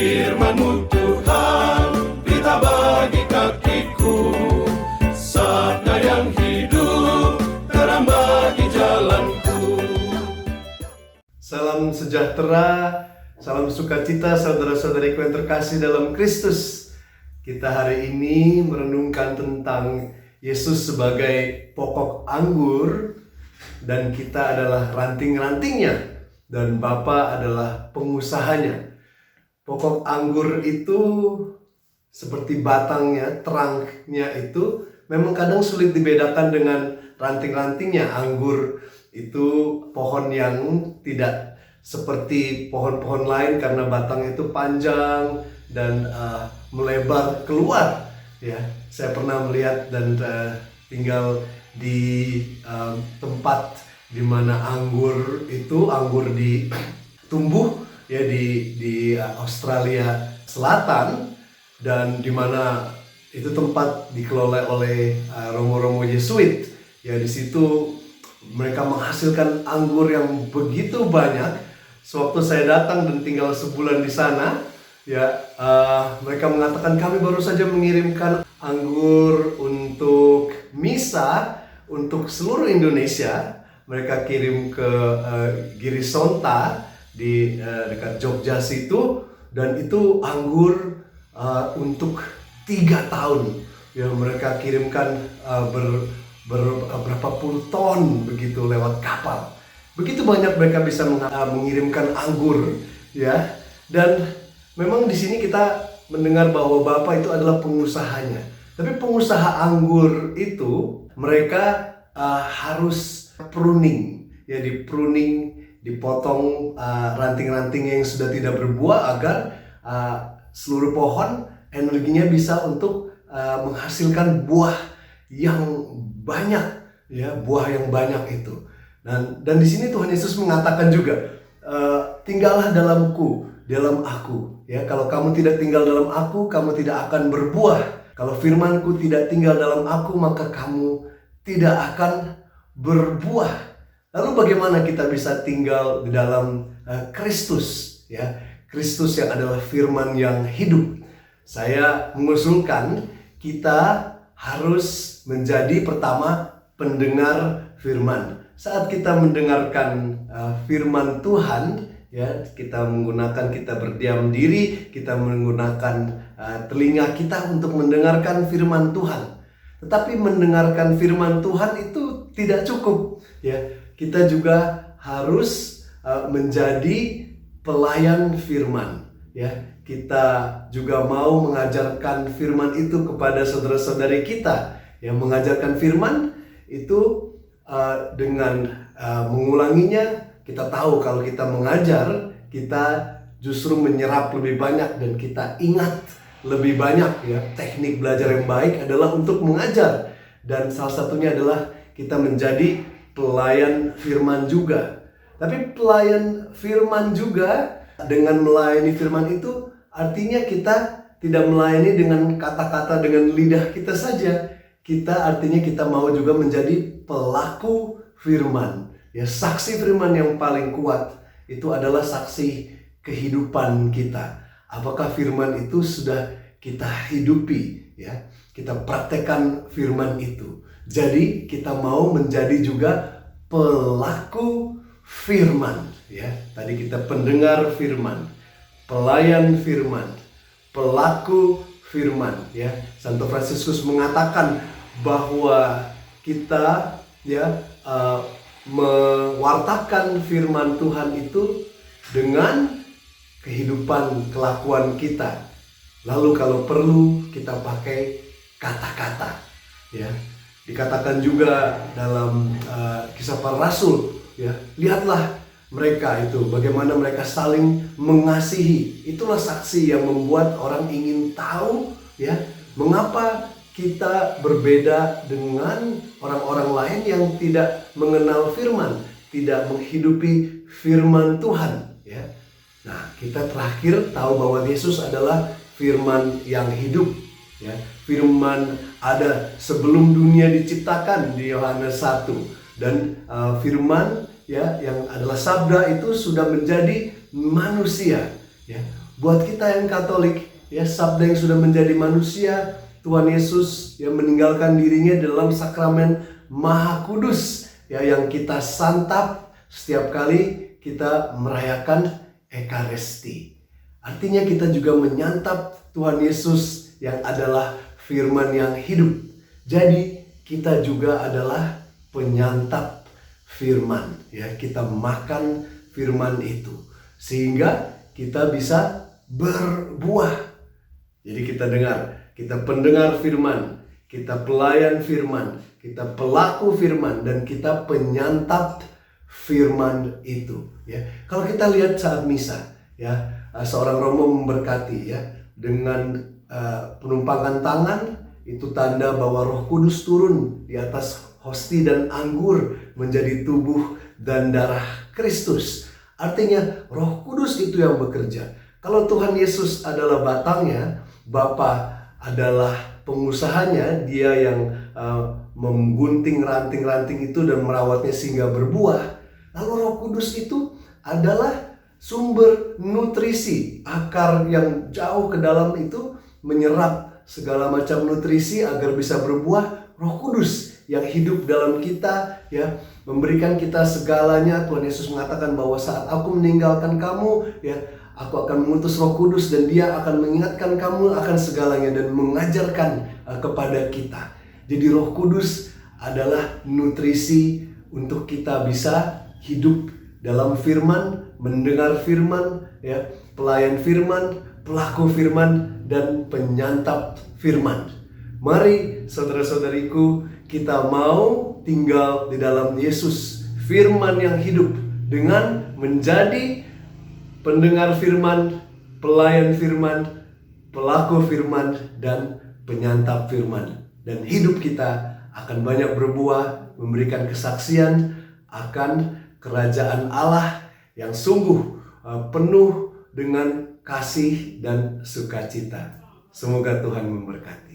Firman-Mu Tuhan, berita bagi kakiku, sabda yang hidup, terang bagi jalanku. Salam sejahtera, salam sukacita saudara-saudariku yang terkasih dalam Kristus. Kita hari ini merenungkan tentang Yesus sebagai pokok anggur dan kita adalah ranting-rantingnya dan Bapa adalah pengusahanya. Pokok anggur itu seperti batangnya, terangnya itu memang kadang sulit dibedakan dengan ranting-rantingnya. Anggur itu pohon yang tidak seperti pohon-pohon lain karena batangnya itu panjang dan melebar keluar. Ya, saya pernah melihat dan tinggal di tempat di mana anggur tumbuh ya di Australia Selatan, dan di mana itu tempat dikelola oleh romo-romo Yesuit. Ya, di situ mereka menghasilkan anggur yang begitu banyak. Sewaktu saya datang dan tinggal sebulan di sana, ya mereka mengatakan kami baru saja mengirimkan anggur untuk misa untuk seluruh Indonesia. Mereka kirim ke Girisonta di dekat Jogja situ, dan itu anggur untuk 3 tahun. Ya, mereka kirimkan berapa puluh ton begitu lewat kapal. Begitu banyak mereka bisa mengirimkan anggur, ya. Dan memang di sini kita mendengar bahwa Bapa itu adalah pengusahanya. Tapi pengusaha anggur itu mereka harus pruning, ya, di-pruning, dipotong ranting-ranting yang sudah tidak berbuah agar seluruh pohon energinya bisa untuk menghasilkan buah yang banyak, ya, buah yang banyak itu. Dan di sini Tuhan Yesus mengatakan juga, tinggallah dalam aku, ya. Kalau kamu tidak tinggal dalam aku, kamu tidak akan berbuah. Kalau firman-Ku tidak tinggal dalam aku, maka kamu tidak akan berbuah. Lalu bagaimana kita bisa tinggal di dalam Kristus, ya? Kristus yang adalah firman yang hidup. Saya mengusulkan kita harus menjadi pertama pendengar firman. Saat kita mendengarkan firman Tuhan, ya, kita berdiam diri, kita menggunakan telinga kita untuk mendengarkan firman Tuhan. Tetapi mendengarkan firman Tuhan itu tidak cukup, ya. Kita juga harus menjadi pelayan firman, ya. Kita juga mau mengajarkan firman itu kepada saudara-saudari kita. Yang mengajarkan firman itu dengan mengulanginya. Kita tahu kalau kita mengajar, kita justru menyerap lebih banyak dan kita ingat lebih banyak, ya. Teknik belajar yang baik adalah untuk mengajar, dan salah satunya adalah kita menjadi pelayan firman juga. Tapi pelayan firman juga dengan melayani firman itu artinya kita tidak melayani dengan kata-kata, dengan lidah kita saja. Artinya kita mau juga menjadi pelaku firman. Ya, saksi firman yang paling kuat itu adalah saksi kehidupan kita. Apakah firman itu sudah kita hidupi, ya? Kita praktekkan firman itu. Jadi kita mau menjadi juga pelaku firman, ya. Tadi kita pendengar firman, pelayan firman, pelaku firman, ya. Santo Fransiskus mengatakan bahwa kita, ya, mewartakan firman Tuhan itu dengan kehidupan kelakuan kita. Lalu kalau perlu kita pakai kata-kata, ya. Dikatakan juga dalam Kisah Para Rasul, ya, lihatlah mereka itu bagaimana mereka saling mengasihi. Itulah saksi yang membuat orang ingin tahu, ya, mengapa kita berbeda dengan orang-orang lain yang tidak mengenal firman, tidak menghidupi firman Tuhan, ya. Nah, kita terakhir tahu bahwa Yesus adalah firman yang hidup, ya. Firman ada sebelum dunia diciptakan di Yohanes 1, dan firman, ya, yang adalah sabda itu sudah menjadi manusia, ya. Buat kita yang Katolik, ya, sabda yang sudah menjadi manusia, Tuhan Yesus yang meninggalkan dirinya dalam sakramen Maha Kudus, ya, yang kita santap setiap kali kita merayakan Ekaristi. Artinya kita juga menyantap Tuhan Yesus yang adalah firman yang hidup. Jadi kita juga adalah penyantap firman, ya, kita makan firman itu sehingga kita bisa berbuah. Jadi kita dengar, kita pendengar firman, kita pelayan firman, kita pelaku firman, dan kita penyantap firman itu, ya. Kalau kita lihat saat misa, ya, seorang romo memberkati, ya, dengan penumpangan tangan, itu tanda bahwa Roh Kudus turun di atas hosti dan anggur menjadi tubuh dan darah Kristus. Artinya Roh Kudus itu yang bekerja. Kalau Tuhan Yesus adalah batangnya, Bapa adalah pengusahanya, dia yang menggunting ranting-ranting itu dan merawatnya sehingga berbuah. Lalu Roh Kudus itu adalah sumber nutrisi, akar yang jauh ke dalam itu menyerap segala macam nutrisi agar bisa berbuah. Roh Kudus yang hidup dalam kita, ya, memberikan kita segalanya. Tuhan Yesus mengatakan bahwa saat aku meninggalkan kamu, ya, aku akan mengutus Roh Kudus dan dia akan mengingatkan kamu akan segalanya dan mengajarkan kepada kita. Jadi Roh Kudus adalah nutrisi untuk kita bisa hidup dalam firman, mendengar firman, ya, pelayan firman, pelaku firman, dan penyantap firman. Mari saudara-saudariku, kita mau tinggal di dalam Yesus, firman yang hidup, dengan menjadi pendengar firman, pelayan firman, pelaku firman, dan penyantap firman. Dan hidup kita akan banyak berbuah, memberikan kesaksian akan kerajaan Allah yang sungguh penuh dengan kasih dan sukacita. Semoga Tuhan memberkati.